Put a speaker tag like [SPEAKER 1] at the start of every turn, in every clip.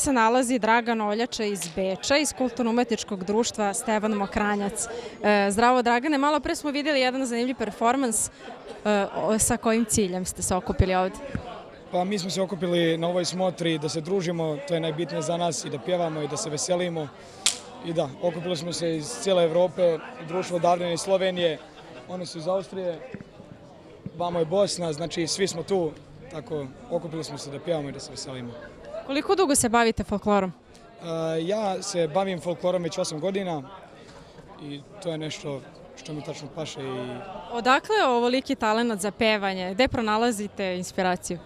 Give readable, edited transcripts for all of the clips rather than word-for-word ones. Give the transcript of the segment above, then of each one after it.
[SPEAKER 1] se nalazi Dragan Oljača iz Beča, iz Kulturno-umetničkog društva Stevan Mokranjac. Zdravo Dragane, malo pre smo vidjeli jedan zanimljiv performans. Sa kojim ciljem ste se okupili ovdje?
[SPEAKER 2] Pa mi smo se okupili na ovoj smotri da se družimo, to je najbitnije za nas, i da pjevamo i da se veselimo. I da, okupili smo se iz cijele Evrope, društvo odavde iz Slovenije, oni su iz Austrije, vamo je Bosna, znači svi smo tu, tako okupili smo se da pjevamo i da se veselimo.
[SPEAKER 1] Koliko dugo se bavite folklorom?
[SPEAKER 2] Ja se bavim folklorom već 8 godina i to je nešto što mi tačno paše.
[SPEAKER 1] Odakle je ovoliki talenat za pevanje? Gde pronalazite inspiraciju?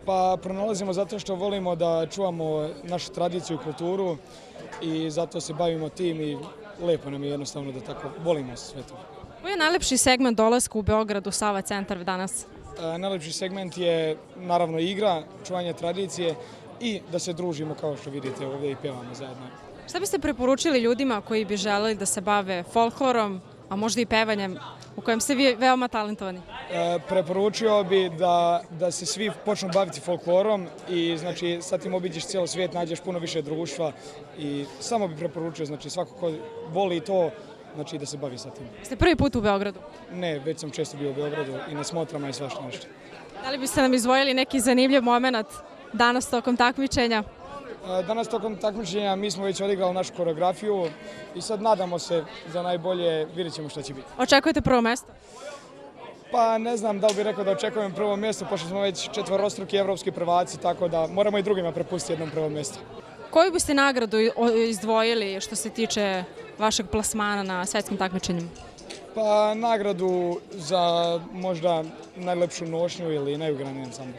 [SPEAKER 2] Pa pronalazimo zato što volimo da čuvamo našu tradiciju i kulturu i zato se bavimo tim i lepo nam je jednostavno da tako volimo sve to.
[SPEAKER 1] Koji je najlepši segment dolaska u Beograd u Sava centar danas?
[SPEAKER 2] Najlepši segment je naravno igra, čuvanje tradicije i da se družimo kao što vidite ovdje i pjevamo zajedno.
[SPEAKER 1] Šta biste preporučili ljudima koji bi želeli da se bave folklorom, a možda i pevanjem, u kojem ste vi veoma talentovani?
[SPEAKER 2] Preporučio bi da se svi počnu baviti folklorom i znači sa tim obiđeš cijelo svijet, nađeš puno više društva i samo bi preporučio, znači svako ko voli to, znači da se bavi sa tim.
[SPEAKER 1] Ste prvi put u Beogradu?
[SPEAKER 2] Ne, već sam često bio u Beogradu i na smotrama i svašta nešto.
[SPEAKER 1] Da li biste nam izdvojili neki zanimljiv moment danas tokom takmičenja?
[SPEAKER 2] Danas tokom takmičenja mi smo već odigrali našu koreografiju i sad nadamo se za najbolje, vidjet ćemo šta će biti.
[SPEAKER 1] Očekujete prvo mjesto?
[SPEAKER 2] Pa ne znam da li bih rekao da očekujem prvo mjesto, pošto smo već četvorostruki evropski prvaci, tako da moramo i drugima prepustiti jednom prvo mjesto.
[SPEAKER 1] Koju biste nagradu izdvojili što se tiče vašeg plasmana na svjetskim takmičenjima?
[SPEAKER 2] Pa nagradu za možda najlepšu nošnju ili najugraniji ansambl.